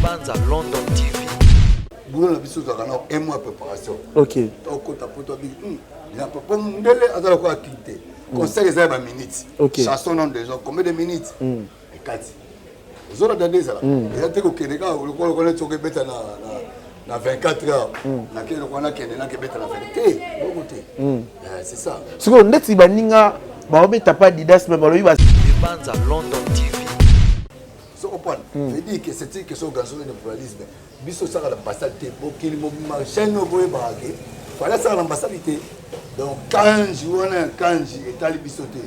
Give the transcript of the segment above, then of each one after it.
Banza London TV. Boulot la biso za kana un mois préparation. OK. Donc ta poto bi il a pas ndele azala ko activité. Conseil les ba minutes. Chanson non déjà combien de minutes? Et 4. Zora dande ça là. Il a été ko keneka le ko ko tsoke beta na 24 heures. Na kene ko na kene na ke beta na 20. Bon côté. C'est ça. Ce qu'on ndeti baninga ba obeta pas didas mais ba lobi ba Banza London TV. Ce qu'on parle, je dis que c'est une question de pluralisme. Biso ça l'ambassade, beaucoup de marchés ne voient pas. Voilà ça l'ambassade. Donc quand je vois quand j'ai étalé bisoté.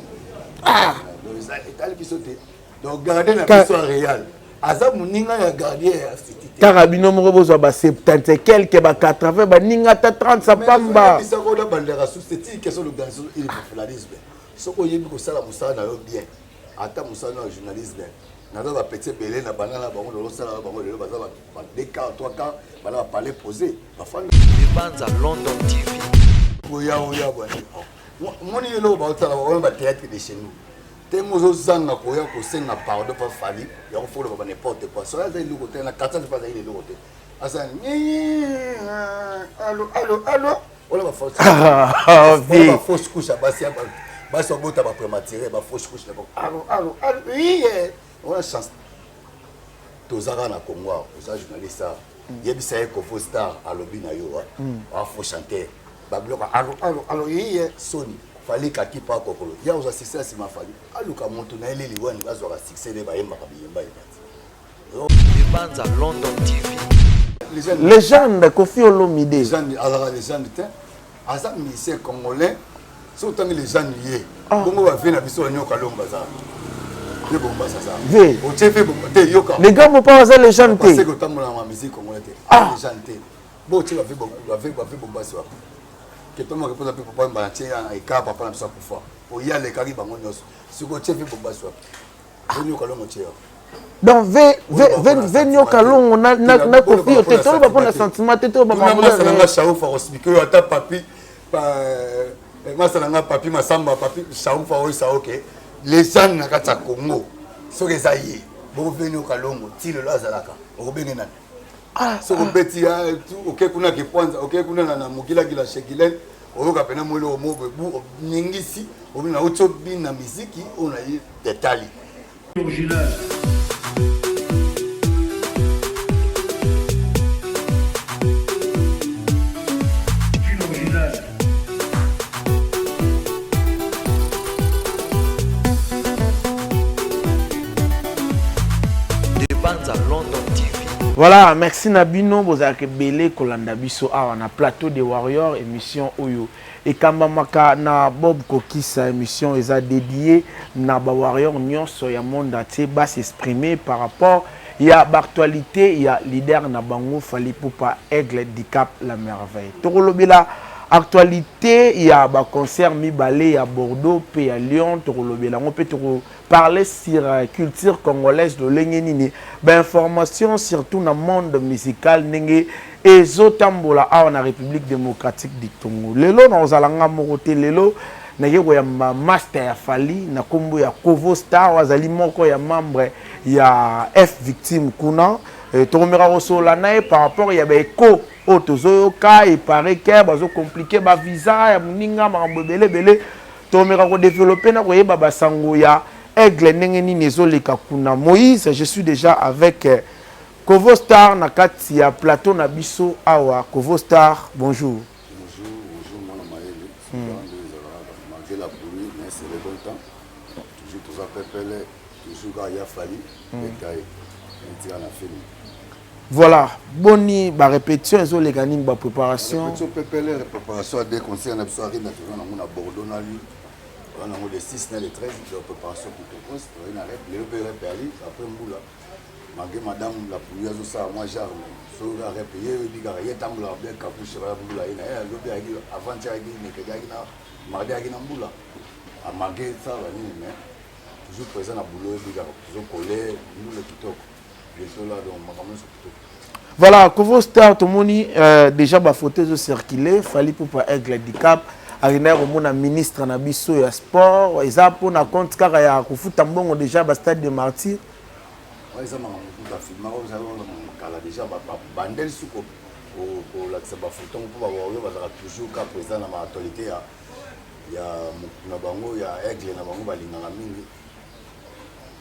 Ah, donc étalé bisoté. Donc garder la histoire réelle. Azam ninga ya garder la cité. Carabino mo bozo ba 70 quelque ba 80 ba ninga ta 30 sa pamba. Ça qu'on a bandera sous c'est une question de pluralisme. Ce qu'on y ko sala musala na yo bien. Ata musala na journalisme. Nada va petit belé na banana bango de l'osala bango de baza ba 2 cas 3 cas ba la parler poser ba fa Banza London TV. oya bwana moni yelo ba otala ba théâtre de chez nous te mozo zanga ko ya ko senga pardon pa fali ya ko folo ba n'importe quoi so ya zeli côté na 400 pas zeli le côté asa ni allo wala ba fausse ba fausse couche basi ba so bota ba prématuré ba fausse couche allo oui on a chance tozara na Congo aux journalistes yebisa ko faux star à lobby na yo a faux chanteur ba bloc allo hier Sony fallait ka kipa kokolo ya aux assistants si ma fallait aluka monto na ele liwani bazo ka succès de ba yemba ka biyemba Banza London TV. Légende Kofi Olomide. Les gens de asa musicien congolais surtout les gens liés bongo va venir na biso nyoka lomba za. Les gars ne pas les gens parce que tant la musique congolaise les gens bon tu vas faire bomba soir que toi me répondre peu papa mbalantie et ka papa na ça pour fois pour y aller kari bango nyos si ko tu fait bomba soir bonyo kalongo tia donc venyo kalongo na Kofi te to ba pona sentiment te to ba mama ça nga chaouf fa expliquer ata papi masala nga papi masamba papi chaouf fa o ça OK les gens na kata Congo so que ça y est bon venir au Kalongo ti le lazalaka o bene nani so ko beti ya OK kuna ke kwanza OK kuna na mugila gila shekilen o ka pena molo mo bu ningisi o bina uto bina muziki ona yi detali original. Voilà, merci Nabino, vous avez belé Kolanda Biso on a plateau des Warriors émission Oyo et Kambamaka na Bob Kokisa émission ils a dédié na ba Warrior nyonso ya monde entier bas s'exprimer par rapport il y a actualité il y a leader na bango fali poupa Aigle du Cap la merveille. Torolobela actualité il y a ba concert Mibale à Bordeaux puis à Lyon Torolobela on peut parler sur culture congolaise de l'engenini ben information surtout dans le monde musical nenge ezotambola a na République démocratique du Congo lelo na ozalanga morote lelo na yego ya master fali na kombo ya Kovo Star wazali moko ya membre ya F victime kuna tomera rosola na par rapport ya beko otozoyoka et paraît que bazo compliqué ba visa ya muninga mambo belé tomera ko développer na ko yeba basango ya Aigle Nengeni Nezoleka Kuna Moïse, je suis déjà avec Kovo Star Nakati ya plateau Nabiso Awa. Kovo Star, bonjour. Bonjour, mon Maël. Malgré la pluie, mais c'est le bon temps. Toujours tout ça pépélé, toujours quand il y a fallu, voilà, boni, ba répétition, ils ont les gagnés, ba préparation. Répétition pépélé, préparation à des concerts, on a besoin de Bordeaux, on a le 6 et le 13 de préparation pour tout poste. On a le repéré après Mboula. Malgré madame la pluie, moi j'ai so la repéré, il dit qu'il y a tant de bien capuche sur la Mboula. Il y a le bien avant-hier, il y a mardi à Mboula. À malgré ça, mais toujours présent à boulot, toujours collé, nous le kitoko. Bientôt là, donc ma maman sur kitoko. Voilà, Kovo Star, tout le monde déjà ma photo circulé, fallait pour pas Aigle du Cap. Arina Romona ministre na biso ya sport, ils a pour na compte car ya kufuta mbongo déjà ba stade de martyr. ça m'a filmé kala déjà bandel suko pour la photo pour avoir toujours cas présent dans ma actualité il y a na bango il y a aigle na bango balingana mingi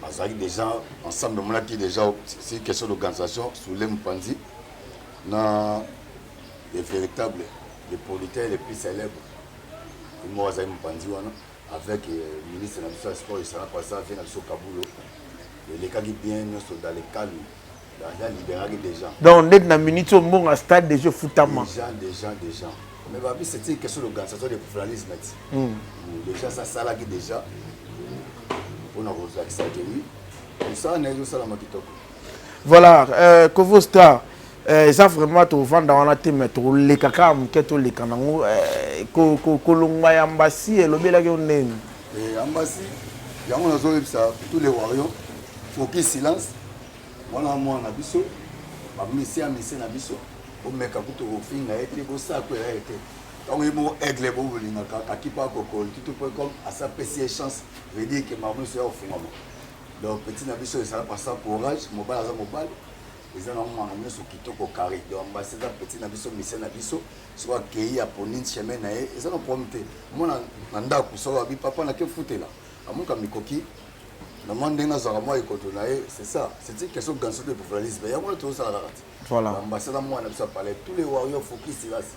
bazaki déjà ensemble mon qui déjà c'est une question d'organisation sous les Mpanzi na les véritables les policiers les plus célèbres moi Zay Mpanzi wana avec le ministre de la sport et ça a passé avec Nassau Kabulo les cas qui bien dans les calmes dans libérer des gens donc dès na minute au bon stade de jeu footama des gens mais bah c'était une question d'organisation de professionnalisme déjà ça là qui déjà on a reçu ça que oui ça n'est pas la makitoko voilà Kovo Star ça vraiment to vendre on a te mettre les kaka mketo les kanango ko longwa ya mbasi elobela ke onene ambasi yango nazo ça tous les warriors faut qu'il silence mwana mwana biso ba misi na biso o meka kuto ofinga ete ko sa ko ete donc il mo aigle bo bolinga ka kipa ko ko tout.com à sa PC chance veut dire que maman c'est au final donc petit na biso ça passe courage mobile za mobile les gens ont amené ce kitoko carré donc ambassadeur petit na biso mission na biso soit accueilli à ponine chemin na et ça nous prometé moi na ndako so ba papa na ke futela amuka mikoki na mandinga za moi ikoto na c'est ça c'est une question de de professionnalisme il y a moi tout ça la rate voilà ambassadeur moi na biso parler tous les warriors faut qu'ils se laissent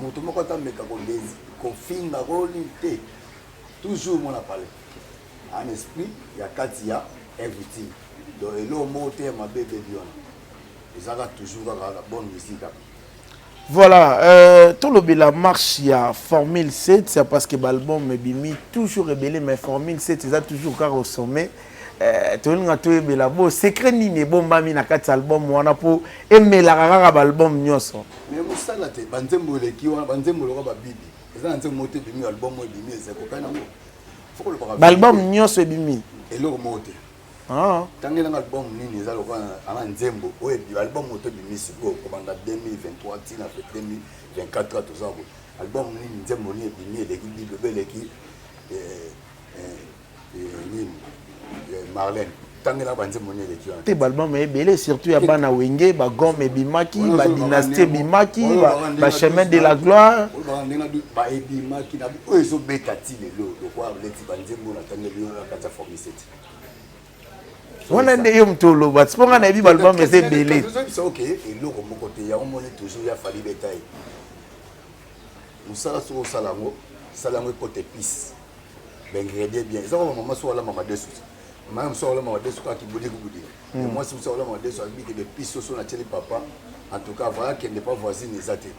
moto moko ta meka ko lezi ko finga ko lité toujours mon parler en esprit il y a Katia everything donc le mot ma bébé biona ils ont toujours la bonne musique. Voilà, tout le la marche il y a Formule 7, c'est parce que l'album est bimi toujours rebellé mais Formule 7 ils ont toujours car au sommet. Tout le monde est bela beau secret ni ne bon mami na quatre album wana pour aimer la rara album nyoso. Mais vous savez te banzembo le ki wana banzembo le ba bibi. Ils ont nzembo te bimi album mo bimi c'est ko kana ngo. Faut que le album nyoso est bimi. Et le mote. Ah. Tangi na album nini eza lokwa ana nzembo oye album moto bimisi ko komanda 2023 tina fait 2024 tout ça album nini nzembo ni bimi eleki bible eleki nini Marlène tangi na banzembo ni eleki te album est belé surtout ya bana wenge ba gomme bimaki ba dynastie bimaki ba chemin de la gloire ba ebimaki na oyo so betati lelo lokwa leti banzembo na tangi lelo na kata Formule 7 on a des hommes tout le monde. C'est pour un avis album mais c'est belé. C'est ok. Et le comme côté, il y a un moment toujours il a fallu bétail. Nous ça sur au salango côté pisse. Ben ingrédient bien. Ça on maman soit là maman dessus. Même soit là maman dessus qui boudi boudi. Moi si soit là maman dessus avec des pistes sur la télé papa. En tout cas voilà qu'elle n'est pas voisine les athées.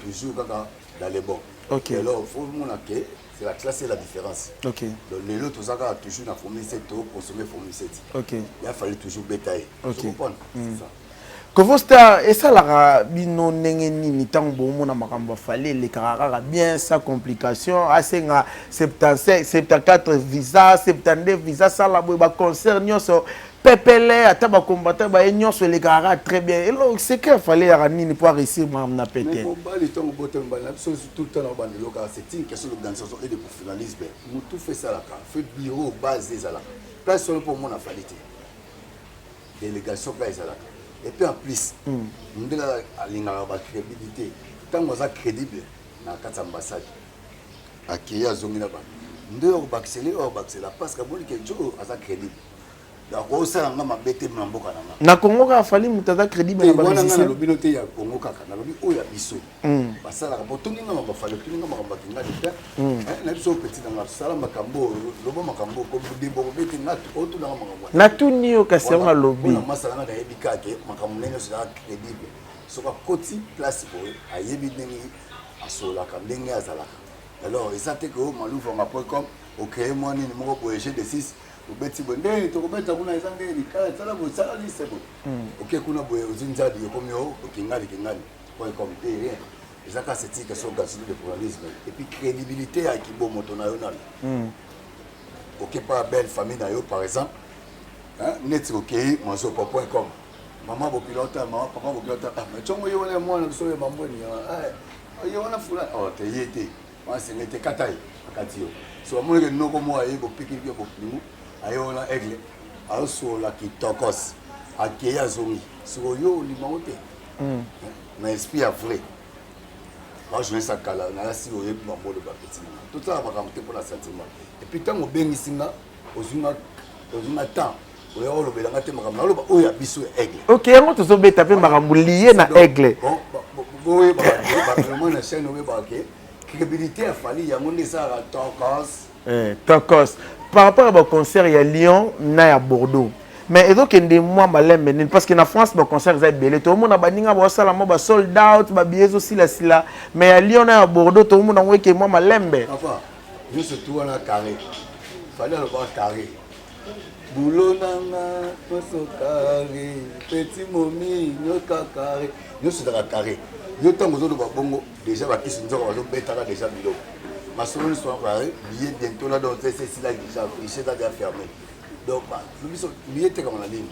Toujours dans les bons. OK. Alors faut mon que c'est la classe et la différence. OK. Donc les autres ça a toujours dans Formule 7 consommer Formule 7. OK. Il a fallu toujours bétail. OK. Tu comprends? C'est ça. Kovo Star et ça la bino nengeni ni tango mona makambo fallait les carara bien sans complication assez 75 74 visa 72 visa ça la ba concert nyonso pepele ata ba combattant ba nyonso les carara très bien et là c'est qu'il fallait à nini pour réussir na péter mais combat les temps botem ba la tout le temps dans bande local c'est une question d'organisation et de professionnalisme nous tout fait ça là fait bureau base des là place seulement pour mon afalité délégation là là. Et puis en plus, nous avons la crédibilité. Tant qu'on est crédible, dans la ambassade, à qui a zongé là-bas. Nous devons accélérer parce que nous sommes crédibles. Donc, on sait que nous bête mboka na Congo ka fali mutaza crédible na ba musicien. Na binote ya Congo kaka na lobi oya biso. Basala ka botongi nga ba fali tuninga makamba kinga de père. Na biso petit na sala makambo lobo makambo ko budimbo ko bete na otu na makambo. Na tuni yo kasi on lobby. Na masala na ebika ke makambo nene sera crédible. Soka koti place boy ayebi ndenge asola ka ndenge azala. Alors, ça te ko maloufa.com au créer moi ni numéro pour EG de 6 ubeti bonde to kubeta kuna izange likala tsala bo tsala lisebo OK kuna boye uzinjadi yokomyo okingali kingali kwa comité rien ezaka c'est que so gazo de pluralisme et puis crédibilité à kibo moto na yonal OK pas belle famille na yo par exemple hein net OK manzo.com maman bo pilote maman papa bo pilote mais chongo yo wala mwana so ye mamboni yo wana fula oh te yete moi c'est n'était katai akatio so moi que no como aí bo pikiri bo pimu aí on a aigle alors sur la qui tokos accueilli à Zongi. Sur yo, l'immoté. Mais esprit à vrai. Moi, je vais ça cala. On a la si au yeux pour m'amour de petit. Tout ça va ramener pour la sentiment. Et puis, tant qu'on bénit ici, aux une temps. Oui, on le bénit, on le biso aigle. Ok, on te sobe tapé maramou lié na aigle. Oui, vraiment, la chaîne, on va crédibilité a fallu, il y a mon dessin à Tokos. Tokos. Par rapport au concert, il y a Lyon, na à Bordeaux. Mais et donc, il y a moi, parce qu'en France, le concert est belé. Tout le monde a baninga, ba sold out, ba billets aussi là. Mais à Lyon, na à Bordeaux, tout le monde a dit que moi, malembe. Enfin, nous se trouvons à carré. Il fallait le voir carré. Boulot nana, poso carré, petit momi, nyoka carré. Nous sommes dans la carré. Nous sommes dans le bongo. Déjà, nous sommes déjà bilo. Ma soeur soit carré. Bientôt là, donc c'est là déjà fermé. Donc, nous sommes bien comme la ligne.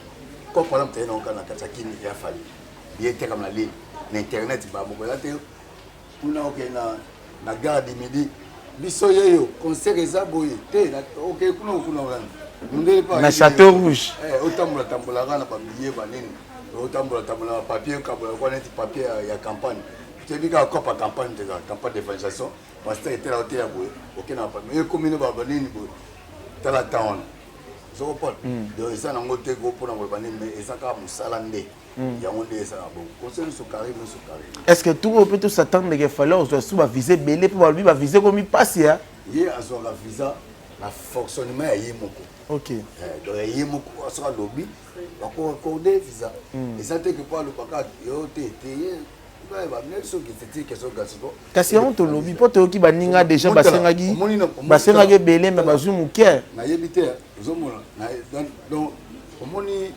Comme par exemple, on a un Kachaki, il a fallu. Bien comme la ligne. L'internet, bah, bon, là, on a na gare du midi. Bisoyeyo, concert ezaboye. Ok, na Château Rouge. Autant la tambola na papier banene. Autant la tambola papier comme net papier ya campagne. Tu dis qu'à quoi campagne de campagne d'évangélisation parce que était là au théâtre. OK na pas. Mais commune ba banene dans la town. Je comprends. Donc ça na ngote go pour na banene mais ça ka musala nde. Ya onde ça bon. Conseil sur carré. Est-ce que tout peut tout s'attendre qu'il fallait on soit viser belé pour lui va viser comme il passe ya. Hier à son visa la fonctionnement est moko. OK. Donc il y a beaucoup sur le lobby, on peut accorder visa. Et ça fait que pas le paquet yo té va venir sur qui c'était question gaston. Kasi on to lobby pour te qui baninga déjà basengagi belé mais bazu muke. Na yebité ozomona donc omoni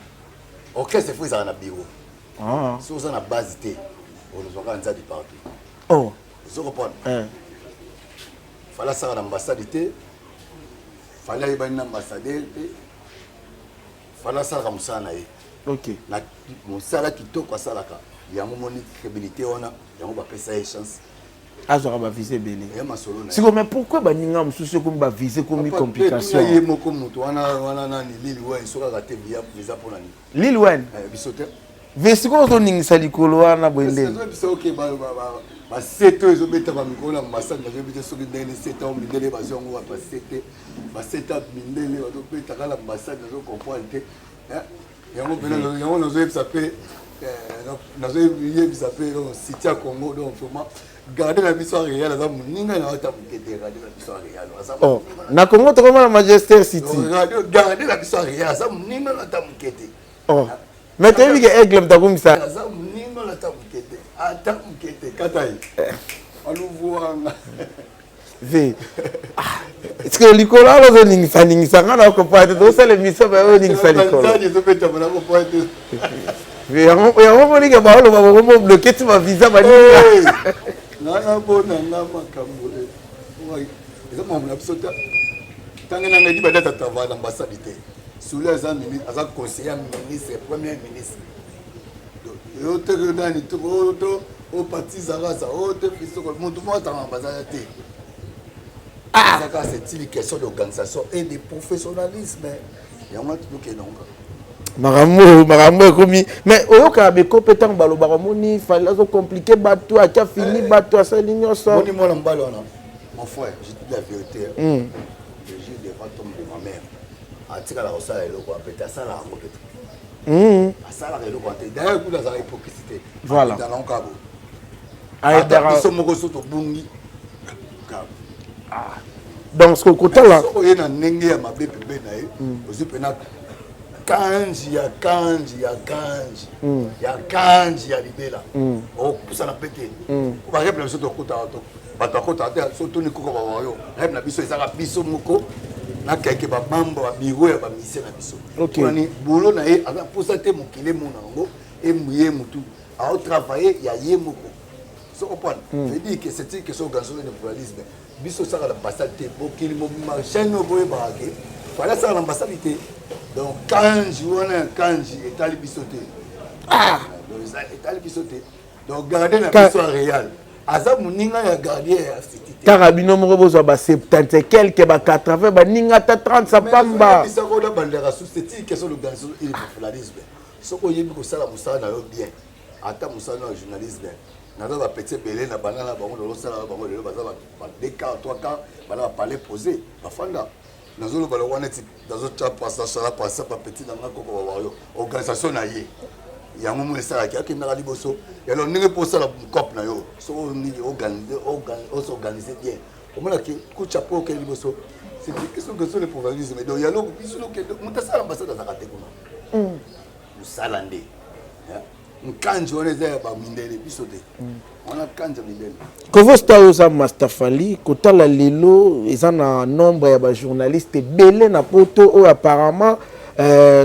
orchestre faut ça na bureau. Ah. So ça na base té. On nous organise de partout. Oh. Vous comprenez? Fallait ça à l'ambassade té. Fallait y avoir un ambassadeur, fallait ça comme ça naïe. Ok. Mon salaire qui toque à ça là, il y a un moment de crédibilité on a, il y a un peu ça chance. Ah ça va viser belé. C'est mais pourquoi baninga msusu comme ba viser comme complication? Il y a mo comme toi on a ni Lil Wayne sur la télé visa pour nani. Lil Wayne. Bisote. Vesiko zo ningisa likolo wana bwende. C'est OK ba 7 ans ils ont mis ta micro là massage na jebite soki ndene 7 ans mindele bazongo ba 7 ans mindele ba to peta kala massage na zo comprendre te yango pena yango na zo yebisa pe na zo yebisa pe donc cité à Congo donc vraiment garder la mission réelle ça muninga na ta mukete garder la mission réelle. Oh na Congo to comme la Manchester City. Garder la mission réelle ça muninga na ta mukete. Oh mais tu as vu que aigle mtakumisa. Ça muninga na ta mukete. Attends, Kataï. V. Est-ce que Nicolas a dit que ça n'a pas pu être aussi l'émission de Nicolas? V. On va dire que on va bloquer ton visa. Non, non, bon, non, non, ils ont absolument. Tant que nous dit que tu vas à l'ambassade, sous les ministres, conseiller ministre, premier ministre. Au parti Zaraza, au ah, c'est une question d'organisation et de professionnalisme. Il y a un truc qui est non. Maramou commis mais oyoka be compétent balo baramoni fallait compliquer bateau a fini bateau à l'union ça. Mon frère, je dis la vérité. Le jour devant tombe de ma mère. Atika la rosa et le quoi peut-être ça la route. Ça la relo quoi. D'ailleurs, vous avez hypocrisie. Voilà. Dans l'encabo. Donc ce côté là il y a nenge ya mabe pembe na ye aussi pena kanji ya libela o kusana pete ko ba rep na biso to kota to bato kota te so to ni ko ba yo rep na biso ezaka biso moko na keke ba mambo ba biro ya ba mission na biso ni boulot na ye aka posa te mokile mona ngo e muye mutu a travailler ya ye moko. Je dis que c'est une question de pluralisme. Biso ça l'ambassade pour qu'il marche no boy baké. Voilà ça l'ambassade. Donc quand est allé bisoté. Ah, donc est allé bisoté. Donc garder la histoire réelle. Aza muninga ya garder la cité. Carabino mo bozo ba 70 quelque ba 80 ba ninga ta 30 sa pamba. Ça ko da bandera sous c'est une question de pluralisme. ce que yebi ko sala musala na yo bien ata musala na journaliste naza ba petit belé na banana bango lo sala bango le baza ba 2 quarts 3 quarts bana parler poser ba fanda nazolo balo wana ti dazo chapa sala passer pa petit na ngako ko ba yo organisation na ye yango mo sala ki akenda liboso ya lo ndenge po sala cop na yo so ni organiser bien omona ki ku chapeau ke liboso c'est une question de professionnalisme donc ya lo biso lo ke mutasala ambassade za katekuna musalande mkanji wana eza ya bamindele biso te wana kanja mindele kovosta oyo oza Mastafali kotala lelo eza na nombre ya bajournaliste ebele na poto oyo apparemment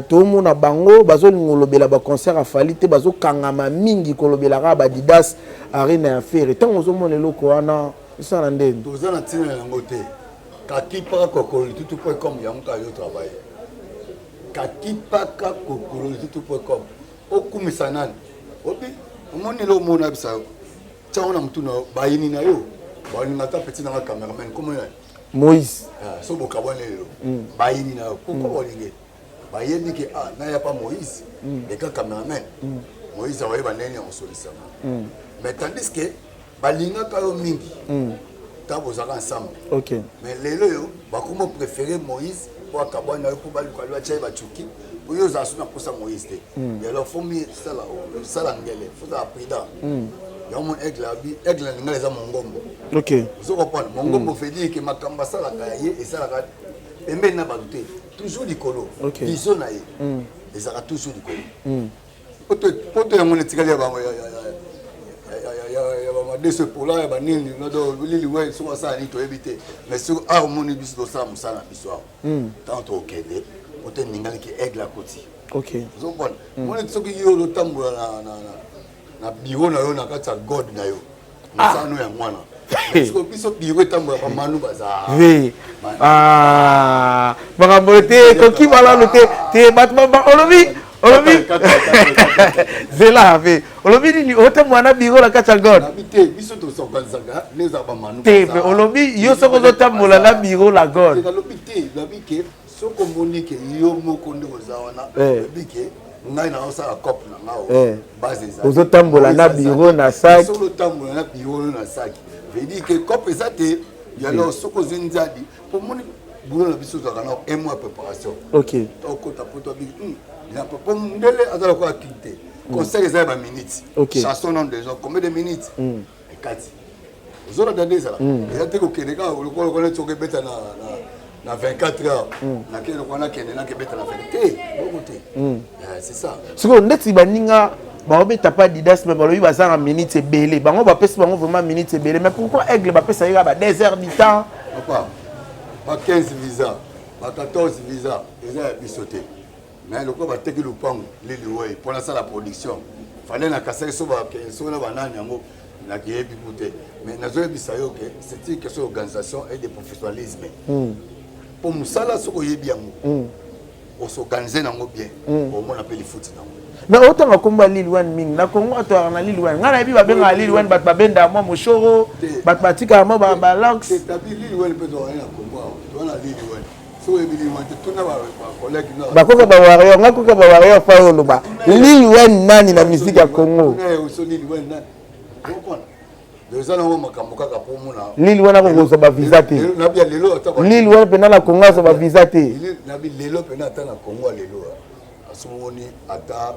tomona bango bazolinga olobela baconcert afali te bazokangama mingi kolobelaka badidas arena ya fere ntango ozomona eloko wana esala ndeni toza na ntina yango te kakipaka kokololitutu.com yango kaka yo travaille kakipaka kokololitutu.com okumisa nani obi omoni lo mona bisa tsaona na mutuna bayini na yo baninga ta petit na cameraman comme yo Moïse so bokabone lelo bayini na yo pourquoi olinge bayeni ke na ya pas Moïse et ka cameraman Moïse awaye banene en solution mais tandis que balinga ka yo mingi tabo zaka ensemble OK mais lelo yo bakoma préférer Moïse pour akabona yo pour baluka lwa tshai bachuki oyo za suna posa Moïse te ya lo fomi sala ngele fuza aprida ya mon aigle ngale za mongombo OK zo comprendre mongombo fait dire que makamba sala ka ye et sala ka embe na baluté toujours likolo biso na ye et ça toujours likolo poto ya mon etikali ya ba ya ba de ce pour là ya ba nini no do lili ouais so ça ni to éviter mais sur harmonie biso ça musala biso tant to kende ote ningali ki aigle à côté OK zo bon mon tsoki yo lo tambola na bureau na yo na kati god na yo musano ya mwana so biso bureau tambola ba manu baza oui makambo te koki balalo te batma olobi zela ve olobi ni ote mwana bureau la kati god habité biso to sokanzanga neza ba manu te mais olobi yo soko zo tambola na bureau la god olobi te lobi ke soko monique yo moko ndeko zawana bike ngai na osala cop na ngao base za ozo tambola na bureau na sac solo tambola na bureau na sac veut dire que cop ezate ya lo soko zinzadi pour moni bureau na biso za kana un mois préparation OK toko tapoto bi na papa ndele azala ko activité conseil ezala ba minutes chanson nom des gens combien de minutes et 4 zora dande ça là ezate ko keneka ko ko tsoke beta na 24 heures na kene ko na kene na ke beta na fête beaucoup te c'est ça siko ndeti baninga baobeta pas didas mais balobi bazanga minutes ebele bango bapesi bango vraiment minutes ebele mais pourquoi aigle bapesa yaka ba 2 heures du temps papa ba 15 visa ba 14 visa eza bisoté mais le quoi ba teki lupango lili ouais pour la la production fallait na kasser so ba so na banani yango na kiyebi kute mais nazo ebisa yo que c'est une question d'organisation et de professionnalisme pour musala soko yebi yango on s'organiser nango bien au moins appelle foot nango mais autant akomba Lil Wayne ming na Congo to na Lil Wayne ngana yebi babenga Lil Wayne bat babenda mo moshoro bat batika mo ba lanx c'est tabi Lil Wayne peut to na Congo to na Lil Wayne so yebi Lil Wayne to na ba collègue na bakoka ba warrior ngakoka ba warrior fa yo loba Lil Wayne nani na musique ya Congo so Lil Wayne nani comprendre déjà na makambo kaka pour mona Lil Wayne ko zo ba visa te na bia lelo ata Lil Wayne pena na Congo zo ba visa te na bi lelo pena ata na Congo lelo asomoni ata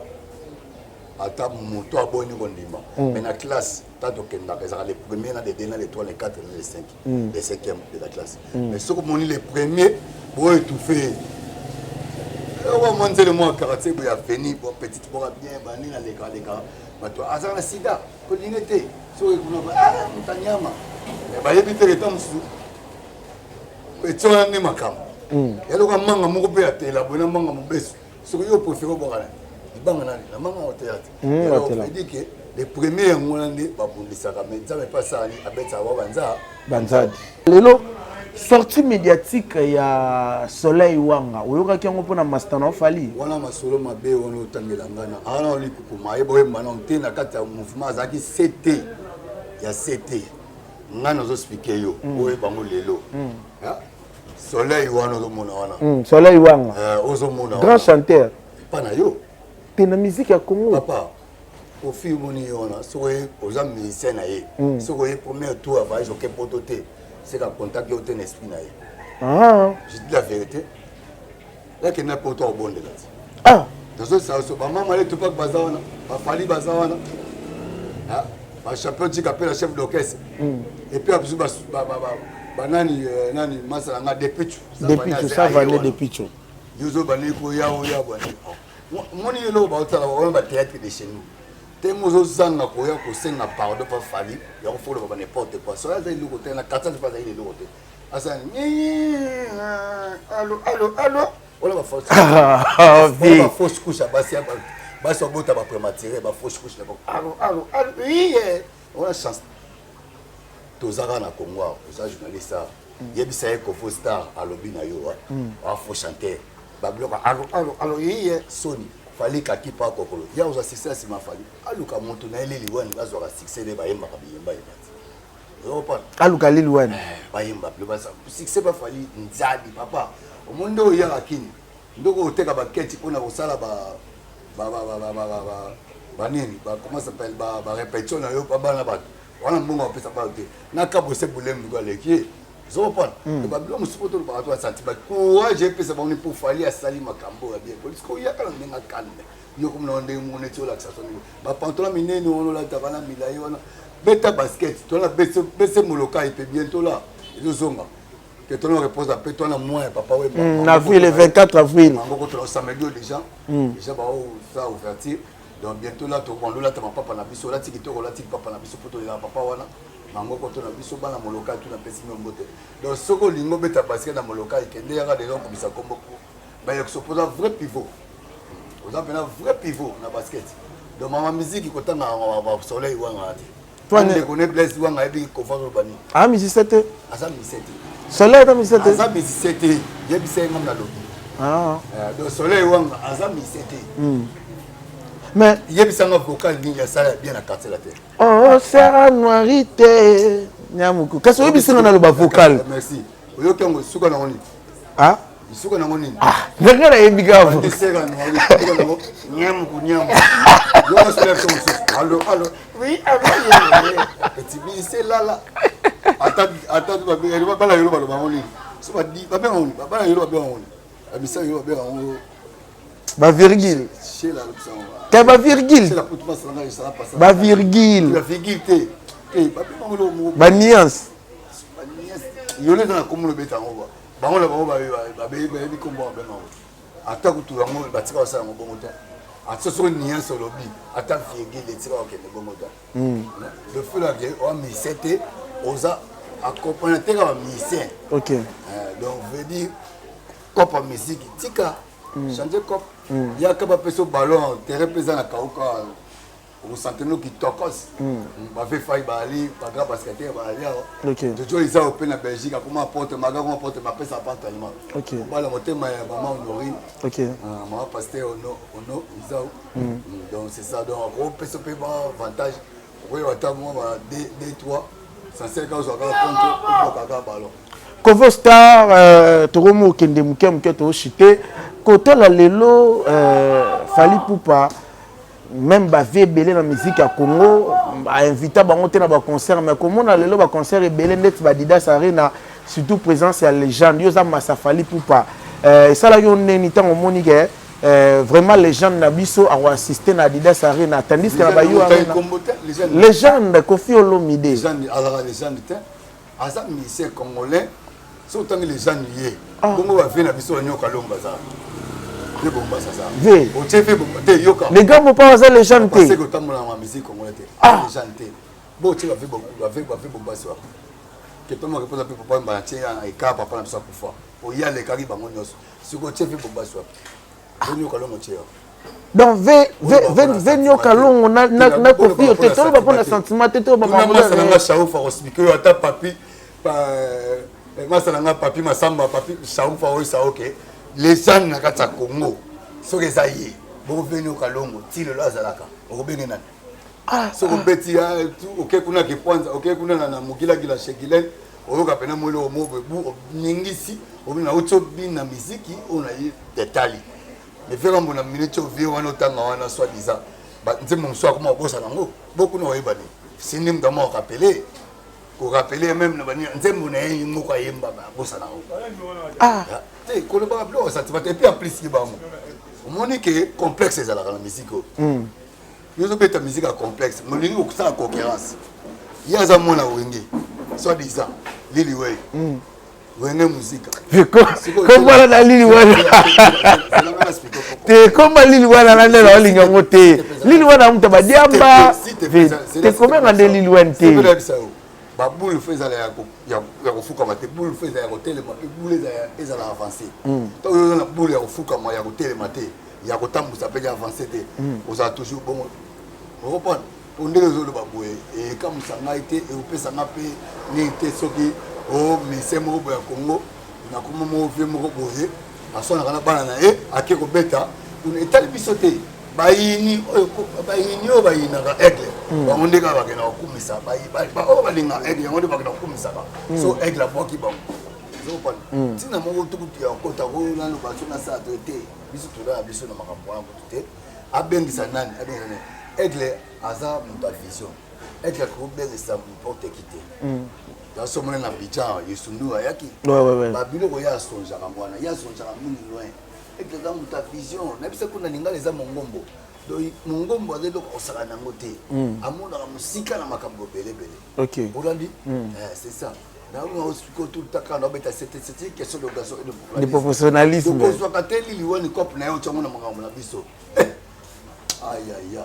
moto aboni kondima mais na classe tato kenda ezaka les premiers na les deux na les trois les quatre les cinq les cinquièmes de la classe mais ce que moni les premiers pour étouffer on monte le mois karaté pour y venir pour petite pour bien bani na les cas bato azana sida ko lingete so kuna ba mutanyama ba yebite le temps sous petona ni makam yalo ka manga moko pe atela bona manga mobeso so yo préfère bokala ibanga nani na manga au théâtre on dit que les premiers ngolande ba bundisaka mais ça pas ça ni abetsa wa banzadi lelo sortie médiatique ya Soleil Wanga oyoka kiango pona mastana fali wana masolo mabe wana otangela ngana ana olikuku maye boye mana ntena kati ya mouvement azaki CT ya CT ngana zo expliquer yo boye bango lelo Soleil wana zo mona wana Soleil Wanga ozo mona grand chanteur pana yo te na musique ya Congo. Papa, au fil où on est, aux hommes musiciens, ce qu'on est premier tour à voyager au Képototé, c'est qu'un contact qui a un esprit. Ah. Je dis la vérité. Là, qu'il n'y a pas autant au bon de là. Ah. Dans ce sens, maman m'a dit tout pas que Bazawana, ma famille Bazawana. Ma champion dit qu'appelle le chef d'orchestre. Et puis, après, banani, nani, masalanga, des pichou. Ça va aller des pichou. Yuzo baniko, yao, yao, baniko. Mon yelo, on va théâtre de chez nous. T'es mozo zanga, koya, kosenga, pardon, pas fali. Il faut le n'importe quoi. Soit là, il est côté, la carte, c'est pas là, il est côté. Asan, allô, allô, allô. On va fausse. On va fausse couche à Bassia. Bassia, on va prématuré, on va fausse couche. Allô, allô, allô. Oui, on a chance. Tous les gens au Congo, tous les journalistes, il y a des faux stars à l'obina yo, à faux chanter. Allô, allô, allô, oui, Sony. Fallait qu'à qui pas kokolo. Il y a aussi succès à ma famille. Allô, qu'à mon tournée, les liouans, ils vont succès de Bayemba, Aluka Lilouane. Bayemba, le basa. Succès pas fallu, Nzadi, papa. Au monde où il y a Kini. Ndoko au teka baketi pour na osala banini, comment ça s'appelle, répétition na yo pas bana bat. On a bon appel ça pas ok. Na kabo se boulem ngo leki. Zo pas. Le babylon musupoto le parato sentiment. Courage j'ai fait ça pour fallu à sali makambo bien. Parce qu'il y a quand même un calme. Yo comme on est mon étio là ça sonne. Ba pantalon minene on la tabana milayi on beta basket, tu as baissé mon local et puis bientôt là, ils sont là. Que tu reposes un peu, tu as moins, papa. On a vu le 24 avril. On s'améliore déjà. Déjà, ça a ouverture. Donc bientôt là, tu vas là, tu vas papa na biso, là, tu vas là, tu vas papa na biso, pour te dire papa, voilà. Mango quand on a biso, dans mon local, tu n'as pas si mon beauté. Donc, ce que l'ingo beta basket dans mon local, il y a des gens comme ça, comme beaucoup. Mais il se pose un vrai pivot. Vous avez un vrai pivot dans le basket. Donc, ma musique, il y a un soleil ou un raté. Tu connais Blaise Ouanga et Kofaro Bani. Ah, mais c'était. Ah, ça, mais c'était. Soleil, mais c'était. Ah, ça, mais c'était. Il y a des gens qui ont ah. Donc, Soleil Ouanga, ah, ça, mais c'était. Mais. Il y a des gens qui ont vocal, il y a ça, bien à quartier la terre. Oh, Sarah Noirité. Nyamuku. Qu'est-ce que vous avez dit vocal? Merci. Vous avez dit que vous avez dit. Ah? Vous avez dit. Ah, regarde les bigaves. Allô, allô. Oui, allô. Et tu dis, c'est là, là. Attends, elle va pas la yolo, c'est pas dit, pas bien, pas la yolo, bien. Ça, yolo, bien. Ba virgule. C'est là, c'est ba virgule. C'est la pour toi, ça va passer. Ba virgule. La virgule, t'es. Ba nuance. Yolo dans la commune, bêta, on va. Bah, on l'a attends que tu vas me battre ça mon bon temps. À ce soit niant sur le lobby, attends virgule les tirs ok bon temps. Le feu là on mis c'était aux accompagnateur en musicien. OK. Donc veut dire cop en musique tika changer cop. Il y a pas peso ballon terrain présent à Kauka au centenaire qui tokos. Ba fait faille ba ali ba grand basketteur ba ali. OK. De jouer ça au pays en Belgique comment porte ma gars comment porte ma pesa pas tellement. OK. Voilà mon thème maman Honorine. OK. Maman pasteur ono Isao. Donc c'est ça donc on peut se payer avantage. Oui, attends moi des trois. Ça c'est quand on va contre pour ballon. Kovo Star Toromo Kende Mukem Keto Chité côté la lelo Fally Ipupa même ba belé la musique à Congo a invité bango te na ba concert mais comment na lelo ba concert belé net ba Didas Arena surtout présence ya légende yo za masa Fally Ipupa ça là yo neni tant moni que vraiment légende na biso a assister na Didas Arena tandis que na ba yo légende Kofi Olomide légende alors légende asa musicien congolais surtout les gens liés bongo va venir na biso nyoka lomba ça. Les gars ne pas les gens parce que tu as la musique congolaise les gens bon tu vas faire bon soir que tu me reposes un peu pour pas et car papa na ça pour fois pour y aller cari bango nyos si ko tu fais bon soir bonyo kalongo tio donc venyo kalongo na kofi te to ba pona sentiment te to ba ba na chao fa expliquer ata papi masalanga papi masamba papi chao fa o ça OK les gens na kata Congo so que ça y est bon venir au Kalongo ti le lazalaka o bene nani so ko beti ya OK kuna ke kwanza OK kuna na mugila gila shekile o ka pena molo mo bu ningisi o na uto bi na muziki o na yi detali mais faire mon minute au vieux on autant on a soit disant bah tu mon soir comment bossa nango beaucoup no yebani sinim dama rappeler ko rappeler même na bani nzembo na yé ngoko yemba bossa nango Ah tu ko le ba blo ça tu vas te plus appliquer ba mo on dit que complexe c'est la musique yo zo beta musique à complexe mo lingi ko ça concurrence ya za mona wenge soit disant Lili Way wenge musique comment la Lili Way te comment Lili Way na ndela olinga ngote Lili Way na mutaba diamba te comment ngande Lili Way te ba boule fait ça ya ko fuka mate boule fait ça ya ko tele ma boule za la avancer to yo na boule ya ko fuka ma ya ko tele mate ya ko tambusa pe ya avancer te on a toujours bon on reprend on est les autres baboué et comme ça n'a été et on peut ça n'a pas ni été soki oh mais c'est mon boya Congo na kuma mo vie mo boye asona kana bana na akeko beta on est allé bisoter bayini o bayina ka aigle ba onde ka ba kena kumisa ba o ba linga aigle onde ba kena kumisa ba so aigle boki ba so pas tina mo to kutu ya kota ko na lo ba sona sa traité biso to da biso na makambo ya ko te abengisa nani aigle aza muta vision aigle ko bengisa porte quitter dans ce moment na Abidjan yesundu ayaki ba biloko ya sonja ngwana ya sonja mungi loin aigle za muta vision na bisa kuna ninga les mongombo donc mongombo azelo ko sala nango te amona la musika na makambo belé OK olandi c'est ça na on se tout le temps quand on beta c'était question de professionnalisme donc soit quand Lili Way ni cop na yo tshongo na makambo na biso aïe aïe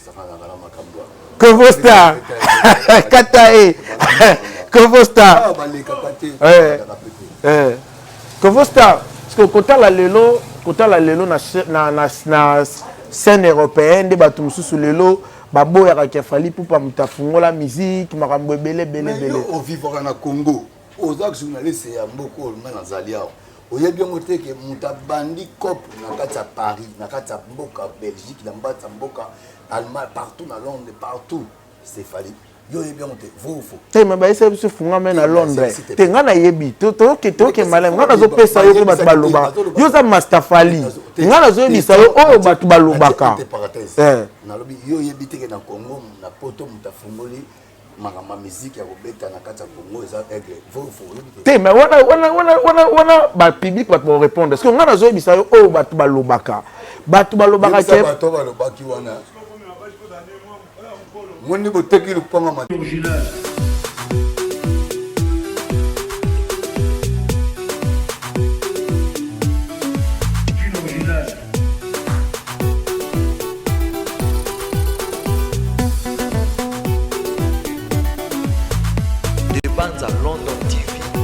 ça va la makambo Kovosta Katae Kovosta Kovosta parce que kota la lelo na scène européenne de bato mususu lelo babo ya kefali pour mutafungola musique makambo belé au vivre na Congo aux actes journalistes ya mboko na zalia oyebi ngote ke mutabandi cop na kati ya Paris na kati ya mboka Belgique na mbata mboka Allemagne partout na Londres partout c'est fali yo yebi ngote faux te mais ba ese biso funga men na Londres te ngana yebi to ke malem ngana zo pesa yo ko bato baloba yo za Mastafali ngana zo yebisa yo oyo bato balobaka na lobi yo yebi te ke na Congo na poto mutafungoli makama musique ya kobeta na kati ya Congo eza aigle faux te mais wana ba public bato ba répondre est-ce que ngana zo yebisa yo oyo bato balobaka ke bato balobaki wana Moni boteki luponga